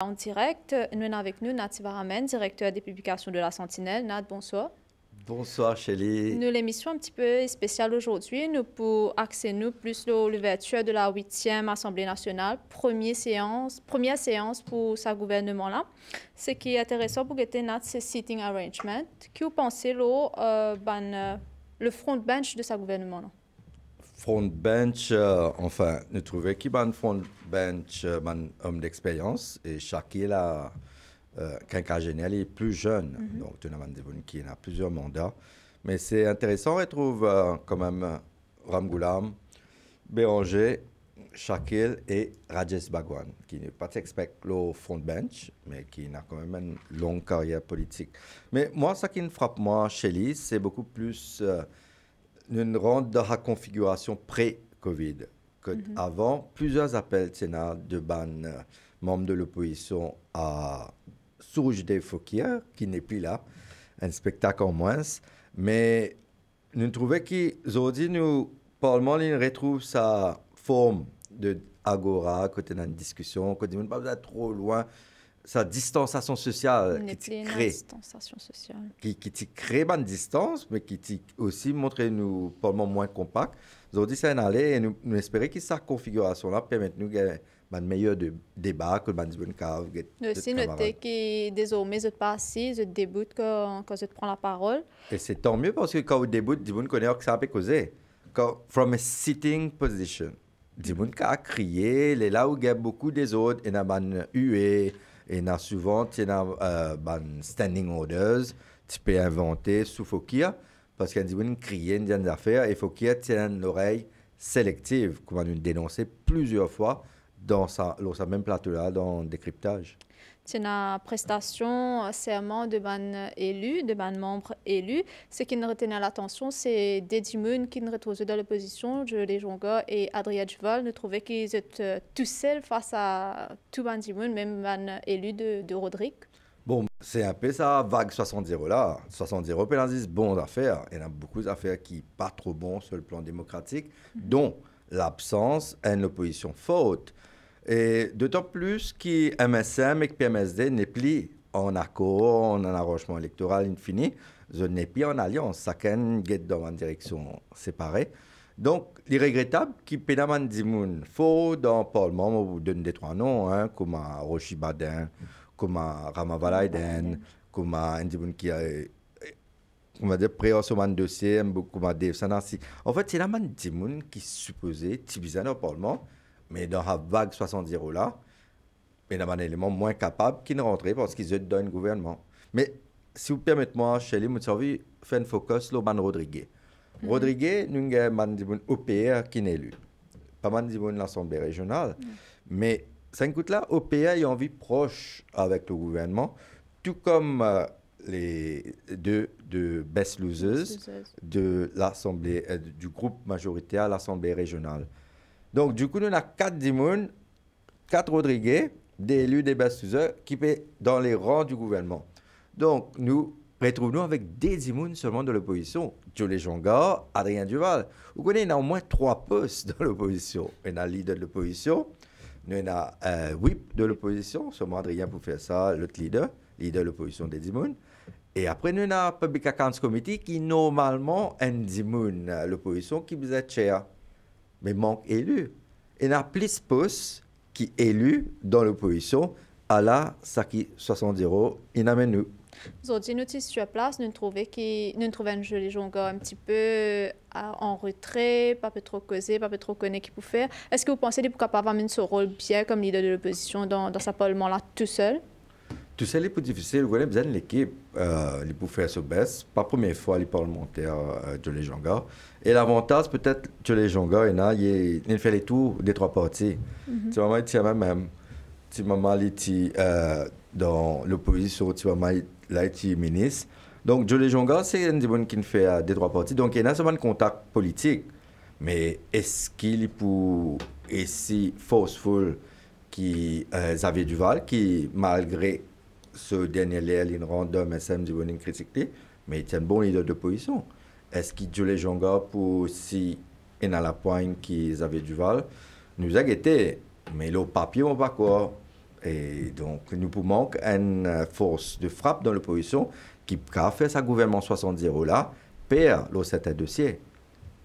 En direct, nous sommes avec nous Nat Sivaramen, directeur des publications de La Sentinelle. Nat, bonsoir. Bonsoir, Chélie. Nous l'émission un petit peu spéciale aujourd'hui, nous pour axer nous plus sur l'ouverture de la 8e Assemblée nationale, première séance pour ce gouvernement-là. Ce qui est intéressant pour guetter Nat, c'est sitting arrangement. Qu'est-ce que vous pensez le front bench de ce gouvernement-là? Front bench, enfin, nous trouvons qu'il y a un front bench, un homme d'expérience, et Shakil a quinquagénaire, il est plus jeune, donc tu as qui a plusieurs mandats. Mais c'est intéressant, on trouve quand même Ram Goulam, Béranger, Shakil et Rajesh Bhagwan, qui n'est pas expect le front bench, mais qui a quand même une longue carrière politique. Mais moi, ce qui me frappe, moi, chez lui, c'est beaucoup plus une rentre dans la configuration pré-Covid. Avant, plusieurs appels Sénat de membres de l'opposition à Sourouj des Fouquier, qui n'est plus là, un spectacle en moins. Mais nous trouvons qu'aujourd'hui, nous, Parlement, il retrouve sa forme de agora, côté dans une discussion, côté on ne pas trop loin, sa distanciation sociale qui crée. Distanciation sociale. Qui crée une distance, mais qui aussi montre nous Parlement moins compact. Aujourd'hui, c'est un aller et nous espérons que cette configuration-là permet nous de un meilleur débat que le bonne cave. Aussi, notez que désormais, vous n'êtes pas assis, vous débute quand vous prend la parole. Et c'est tant mieux parce que quand vous débutez, vous connaissez que ça peut causer. From a sitting position, vous a crié, là où il y a beaucoup des autres, il y a une huée, il y a souvent il y a standing orders, tu peux inventer sous Fokia, parce qu'il y a des crier des affaires, et Fokia tient l'oreille sélective, comme on a dénoncé plusieurs fois dans sa même plateau-là, dans le décryptage. C'est une prestation serment de ban élus, de ban membres élus. Ce qui nous retenait l'attention, c'est Dédi Moon qui nous retrouvait dans l'opposition, Jolie Jonga et Adrien Duval. Nous trouvions qu'ils étaient tout seuls face à tout ban Moon, même ban élu de Rodrigue. Bon, c'est un peu ça, vague 70 là. 70 pénalisent bonnes affaires. Il y a beaucoup d'affaires qui ne sont pas trop bonnes sur le plan démocratique, dont l'absence d'une opposition forte. Et d'autant plus que MSM et que PMSD n'est plus en accord, en arrangement électoral infini, je n'ai plus en alliance, chacun est dans une direction séparée. Donc, il est regrettable qu'il y ait des gens faux dans le Parlement, on vous donne des trois noms, hein, comme Rochi Badin, comme Rama Valaiden, comme un gens qui a on va dire pré-en dossier, comme Dave Sanassi. En fait, c'est là des gens qui supposés, typiquement dans le Parlement, mais dans la vague 70 là, il y a un élément moins capable qui ne rentrait parce qu'ils étaient dans un gouvernement. Mais si vous permettez-moi, Chélie, je vais faire un focus sur Rodriguez. Rodriguez, nous avons un OPR qui est élu. Pas mal de l'Assemblée régionale. Mais ça coûte là, OPR est en vie proche avec le gouvernement, tout comme les deux de Best Losers de l'Assemblée, du groupe majoritaire à l'Assemblée régionale. Donc, du coup, nous avons 4 Dimoun, 4 Rodriguez, des élus des Best Losers, qui sont dans les rangs du gouvernement. Donc, nous retrouvons avec des Dimoun seulement de l'opposition. Jolie Jonga, Adrien Duval. Vous connaissez, il y a au moins 3 postes dans l'opposition. Il y a leader de l'opposition, il y a whip de l'opposition, seulement Adrien pour faire ça, l'autre leader de l'opposition des Dimoun. Et après, nous avons Public Accounts Committee qui, normalement, un Dimoun, l'opposition, qui vous est chair. Mais manque élu. Il y a plus de postes qui élus dans l'opposition à la Saki 70 il amène nous. Aujourd'hui, nous sommes sur place, nous trouvons un joli jonga un petit peu en retrait, pas trop causé, pas trop connu qui peut faire. Est-ce que vous pensez qu'il est capable d'amener ce rôle bien comme leader de l'opposition dans ce parlement-là tout seul? Tout ça, c'est plus difficile. Vous avez besoin de l'équipe. Il peut faire ce baisse. Pas la première fois, les parlementaires de les Jonga. Et l'avantage, peut-être, de les Jonga, il fait les tours des 3 partis. Tu vas mettre même. Tu vas mettre dans l'opposition, tu vas mettre là, tu es ministre. Donc, Jolie Jonga, c'est un des qui fait des 3 partis. Donc, il y a seulement un contact politique. Mais est-ce qu'il peut aussi forceful qui Xavier Duval, qui, malgré ce dernier ligne random SM du bonne critique, mais il est un bon leader d'opposition. Est-ce qu'il joue les Jonga pour si il a la pointe qu'ils avaient Duval nous a guetté, mais le papier on va quoi Et donc, nous pouvons une force de frappe dans l'opposition qui a fait sa gouvernement 70 là, perd le 7 dossier.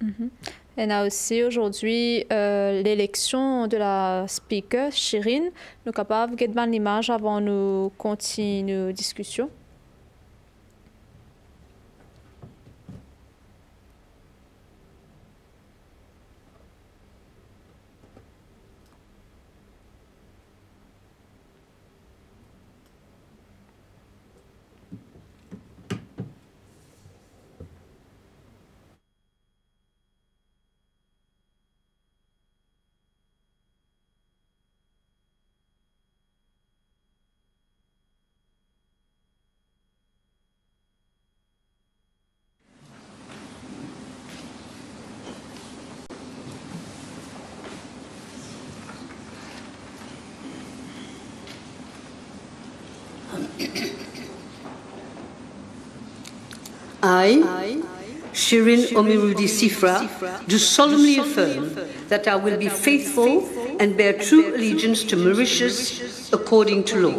Et on a aussi aujourd'hui l'élection de la speaker, Shirin. Nous sommes capables de gagner l'image avant de continuer nos discussions. I, Shirin Omirudi Sifra, do solemnly affirm that I will be faithful and bear true allegiance to Mauritius according to law.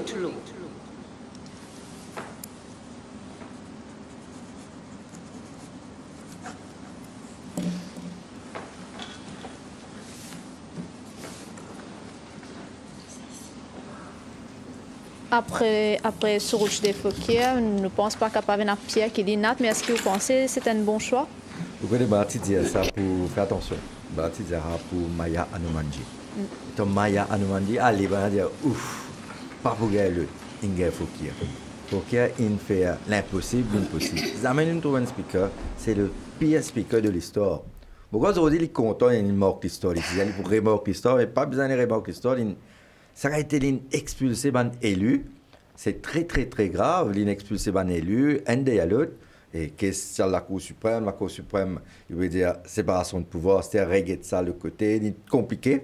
Après ce rouge des Fouquier, nous ne pensons pas capable de Pierre qui est nat, mais est-ce que vous pensez que c'est un bon choix? Vous connaissez Bati dire ça pour faire attention. Bati dire pour Maya Anoumandji. Donc Maya Anoumandji, allez, va dire ouf, pas pour gagner Inge Fouquier. Fouquier, il fait l'impossible, l'impossible. Jamais nous trouvons un speaker, c'est le pire speaker de l'histoire. Pourquoi aujourd'hui, il est content, il manque l'histoire, il pour remorquer l'histoire, mais pas besoin de remorquer l'histoire. Ça a été expulsé par élu. C'est très, très, très grave. L'expulsé par élu, un des à l'autre. Et qu'est-ce que la Cour suprême, il veut dire séparation de pouvoir, c'est régler ça le côté, c'est compliqué.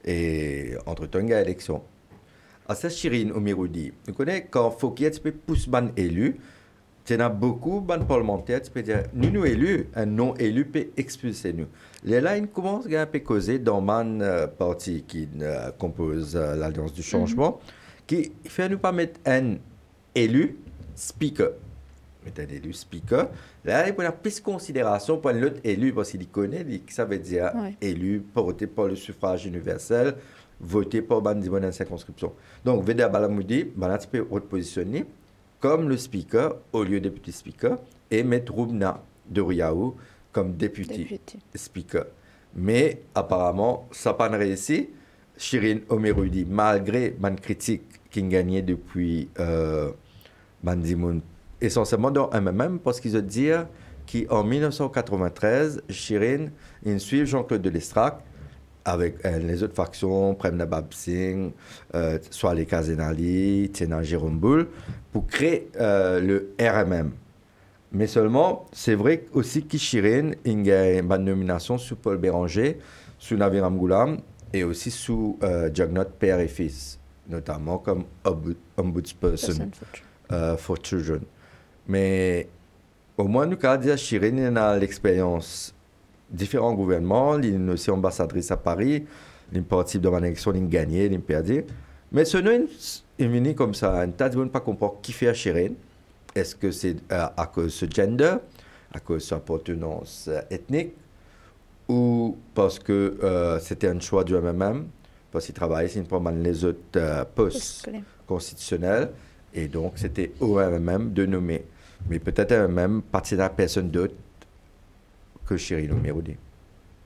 Et entre-temps, il y a élection. À ça, Shirin Omirudi, vous connaissez, quand Fouquier peut pousser ban élu, il y a beaucoup de parlementaires qui peuvent dire nous élus, un non élu peut expulser nous. Là, il commence à un peu causer dans mon parti qui compose l'Alliance du Changement, qui fait nous pas mettre un élu speaker. Mettre un élu speaker. Là, il prend plus de considération pour l'autre élu, parce qu'il connaît, ça veut dire élu, voté par le suffrage universel, voté par une circonscription. Donc, Veda Balamoudi, tu peux repositionner comme le speaker au lieu de député speaker et mettre Roubna de Riaou comme député speaker. Mais apparemment, ça n'a pas réussi. Shirin Omirudi, malgré ma critique qu'il gagnait depuis Bandimoun, essentiellement dans MMM, parce qu'ils ont dit qu'en 1993, Shirin, il suit Jean-Claude Delestrac avec les autres factions, Prem Nabab Singh, soit les Kazenali, Tena Jérôme Boul, pour créer le RMM. Mais seulement, c'est vrai aussi qu'Ishirin a une nomination sous Paul Béranger, sous Naviram Goulam, et aussi sous Jagnot Père et Fils, notamment comme Ombudsperson for Children. Mais au moins, nous avons dit à Shirin, il a l'expérience différents gouvernements, il est aussi ambassadrice à Paris, il participe dans l'élection, il a gagné, il a perdu. Mais ce nom est venu comme ça, un tas de gens ne pas comprendre qui fait à Shirin. Est-ce que c'est à cause de ce gender, à cause de son appartenance ethnique, ou parce que c'était un choix du MMM, parce qu'il travaillait sur les autres postes constitutionnels, et donc c'était au MMM de nommer. Mais peut-être un MMM partir à personne d'autre que Shirin Omirudi.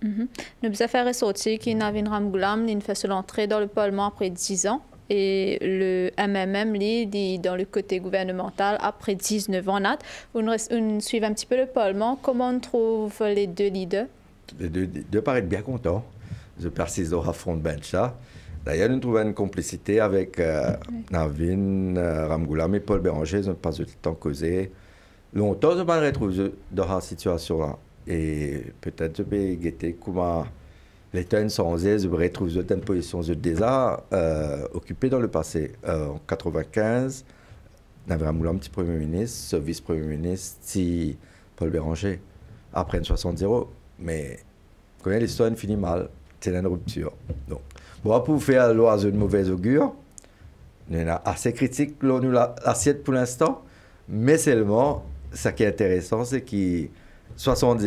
Nous avons fait ressortir qu'il Navin Ramgoulam il fait son entrée dans le Parlement après 10 ans et le MMM dit dans le côté gouvernemental après 19 ans. On suit un petit peu le Parlement. Comment on trouve les deux leaders? Les deux paraissent bien contents. Je persiste au front bench là. D'ailleurs, nous trouvons une complicité avec Navin Ramgoulam et Paul Béranger. Ils n'ont pas eu le temps de causer. Longtemps, je me retrouve dans cette situation-là. Et peut-être je peux guetter comment l'État sans aise, je retrouve une position de déjà occupée dans le passé. En 1995, on avait un petit Premier ministre, vice-Premier ministre, si Paul Béranger, après une 70. Mais quand l'histoire finit mal, c'est une rupture. Donc, bon, pour faire l'oiseau de mauvaise augure, Nous sommes assez critiques, nous, l'assiette pour l'instant, mais seulement, ce qui est intéressant, c'est que 60,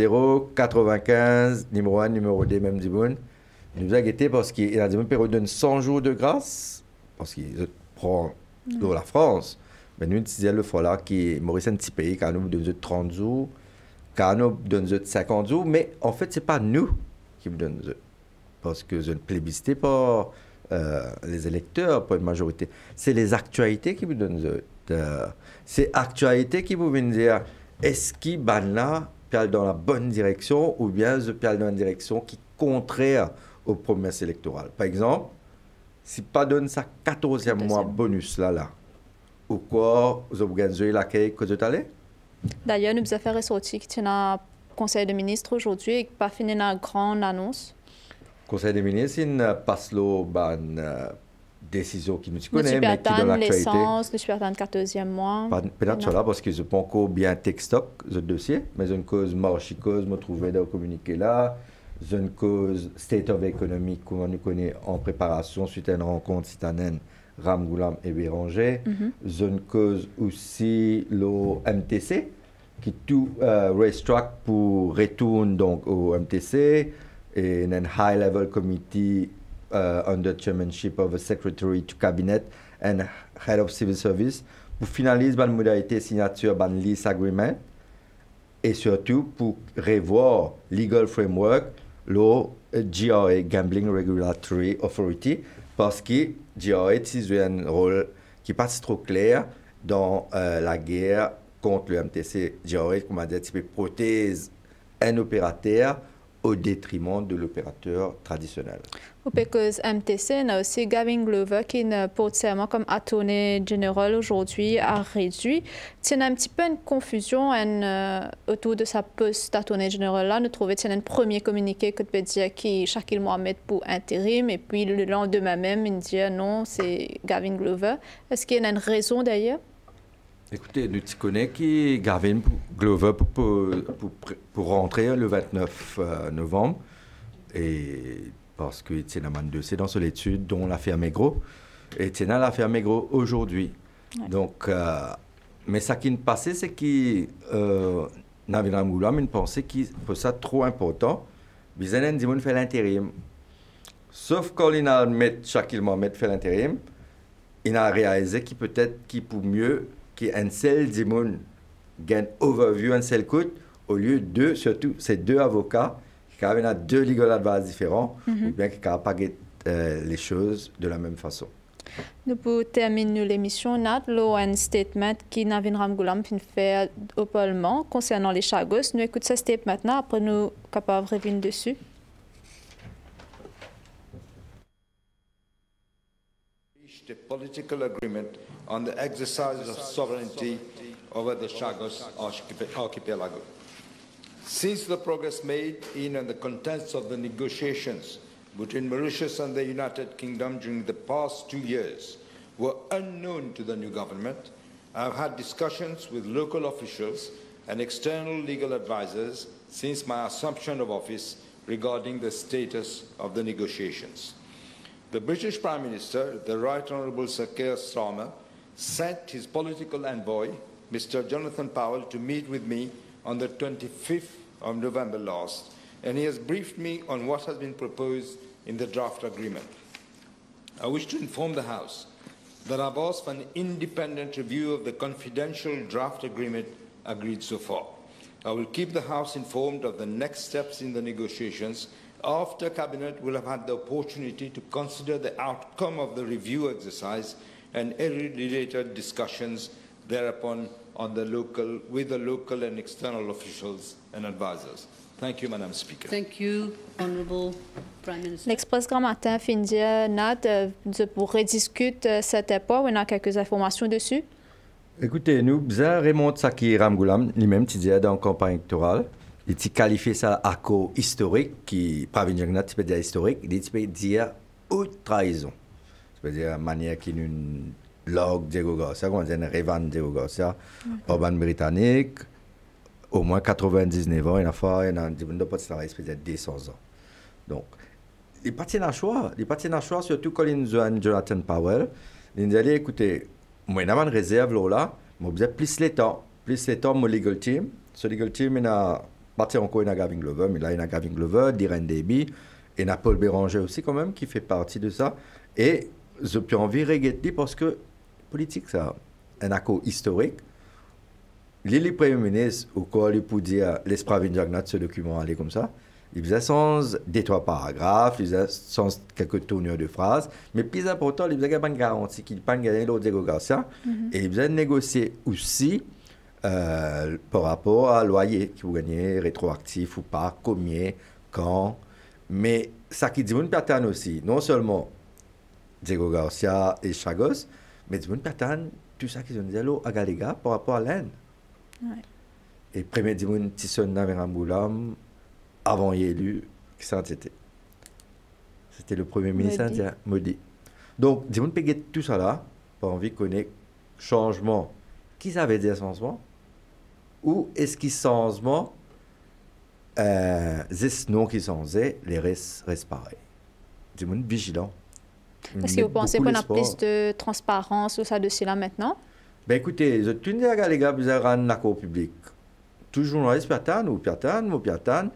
95, numéro 1, numéro 2, même du bon, nous a guetté parce qu'il a une période de 100 jours de grâce, parce qu'il prend la France. Mais nous disons le fois là que Maurice est un petit pays, quand nous donne 30 jours, quand nous donne 50 jours, mais en fait, ce n'est pas nous qui vous donnent, parce que je ne plébiscite pas les électeurs, pas une majorité. C'est les actualités qui vous donnent. C'est actualités qui vous viennent dire est-ce qu'ils ban là parle dans la bonne direction ou bien je parle dans une direction qui est contraire aux promesses électorales. Par exemple, si pas donne sa 14e mois bonus là, ou quoi, vous organisez laquelle que vous allez? D'ailleurs, nous avons fait ressortir qu'il y a un conseil de ministres aujourd'hui et pas fini une grande annonce. Conseil des ministres, il passe une décision qui nous connaît, mais qui donne dans l'actualité. Nous super 14e mois. Peut-être cela parce que je pas encore bien textoc ce dossier, mais une cause marché cause me trouvait dans le communiqué là, une cause state of economy qu'on nous connaît en préparation suite à une rencontre citadine Ramgoulam et Béranger, une cause aussi le MTC qui tout racetrack pour retourner donc au MTC et un high level committee under chairmanship of a secretary to cabinet and head of civil service pour finaliser la modalité signature de lease agreement et surtout pour revoir legal framework le GRA Gambling Regulatory Authority parce que GRA joue un rôle qui n'est pas trop clair dans la guerre contre le MTC. GRA, comme on dit, protège un opérateur au détriment de l'opérateur traditionnel. Parce que MTC, a aussi Gavin Glover qui ne porte serment comme attorney général aujourd'hui a réduit. Il y a un petit peu une confusion autour de sa poste d'attorney général là. Nous trouvons qu'il y a un premier communiqué que peut dire qui Shakil Mohamed pour intérim et puis le lendemain même il dit non c'est Gavin Glover. Est-ce qu'il y a une raison d'ailleurs? Écoutez, nous connaissons qui Gavin Glover pour rentrer le 29 novembre et parce que c'est un dossier dans son étude dont l'affaire Maigro et c'est l'affaire Maigro aujourd'hui. Ouais. Donc, mais ce qui est passé, c'est que Navin Ramgoulam il pensait que pour ça trop important, Bizanen Dimoun fait l'intérim. Sauf quand il a mis Shakil Mohamed fait l'intérim, il a réalisé qu'il peut-être qu'il pour mieux qu'un seul Dimoun gagne overview, un seul coup, au lieu de, surtout, ces deux avocats qui ont deux legal advice différents, ou bien qui n'ont pas les choses de la même façon. Nous pouvons terminer l'émission. Nous avons un statement qui Navin Ramgoulam fait au Parlement concernant les Chagos. Nous écoutons ce statement maintenant, après nous sommes capables de revenir dessus. A political agreement on the exercise of sovereignty over the Chagos archipelago. Since the progress made in and the contents of the negotiations between Mauritius and the United Kingdom during the past 2 years were unknown to the new government, I have had discussions with local officials and external legal advisors since my assumption of office regarding the status of the negotiations. The British Prime Minister, the Right Honourable Sir Keir Starmer, sent his political envoy, Mr. Jonathan Powell, to meet with me on the 25th of November last, and he has briefed me on what has been proposed in the draft agreement. I wish to inform the House that I've asked for an independent review of the confidential draft agreement agreed so far. I will keep the House informed of the next steps in the negotiations after Cabinet will have had the opportunity to consider the outcome of the review exercise and any related discussions thereupon on with the local and external officials and advisors. Thank you, Madam Speaker. Thank you, Honourable Prime Minister. L'Express Grand Matin finit pour rediscuter cet époque. On a quelques informations dessus. Écoutez, nous, Raymond Saki Ramgoulam, lui-même, tu disais dans la campagne électorale, il a qualifié ça à cause historique, qui, pas venir tu peux dire historique, il peut dire haute trahison. Tu peux dire manière qui nous log Diego Garcia, on dit une Revan Diego Garcia, urban britannique, au moins 99 ans, il a fait un peut-être 200 ans. Donc, les partis n'a choix, surtout quand ils ont Jonathan Powell, Il dit, allez, écoutez, moi, il y a une réserve là, mais vous avez plus les temps, mon legal team. Ce legal team, il a parti encore, il a Gavin Glover, mais là, il a Gavin Glover, Diren Deby, et il a Paul Béranger aussi, quand même, qui fait partie de ça. Et je peux envie de regretter parce que politique, ça, un accord historique. Les premiers ministres, au cas où pour dire l'espoir de ce document allait comme ça, il faisait sans des trois paragraphes, il faisait sans quelques tournures de phrases, mais plus important, il faisait une garantie qu'il ne pas gagner l'autre Diego Garcia, et il faisait négocier aussi par rapport à loyer qui vous gagnez, rétroactif ou pas, combien, quand. Mais ça qui dit une personne aussi, non seulement Diego Garcia et Chagos, mais dit une personne, tout ça qu'ils ont dit à Galega par rapport à l'Inde. Ouais. Et premier dit une petite sonne dans un boulam avant élu qui s'en était. C'était le premier ministre indien, Modi. Donc, dis-moi peut tout ça là, pas envie de connaître changement. Qui savait dire changement? Ou est-ce qu'il changement, c'est non qui changeait, les restent pareils. Dis-moi vigilant. Est-ce que vous pensez qu'on a plus de transparence sur ça dossier-là maintenant? Ben écoutez, je te dis à les gars, vous avez un accord public. Tout journaliste piatan ou piatan.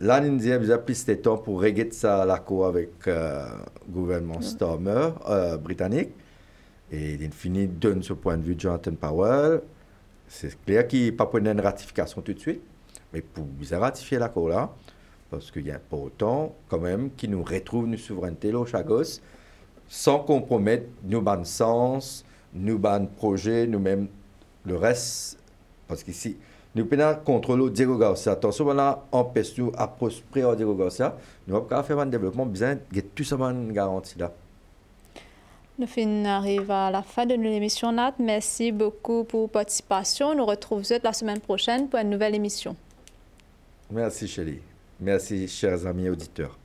Là, nous disons, vous avez plus de temps pour régler ça l'accord avec le gouvernement Starmer britannique. Et il finit de ce point de vue Jonathan Powell. C'est clair qu'il n'y a pas une ratification tout de suite. Mais pour vous ratifier l'accord là, parce qu'il y a pas autant, quand même, qui nous retrouve une souveraineté au Chagos, sans compromettre nos bons sens, nos bons projets, nous-mêmes, le reste. Parce qu'ici, nous pouvons contrôler Diego Garcia. Attention, on a empêché nous à prospérer à Diego Garcia. Nous avons fait un développement, besoin de tout ça, une garantie là. Nous arrivons à la fin de l'émission, Nat. Merci beaucoup pour votre participation. Nous retrouvons la semaine prochaine pour une nouvelle émission. Merci, Chélie. Merci, chers amis auditeurs.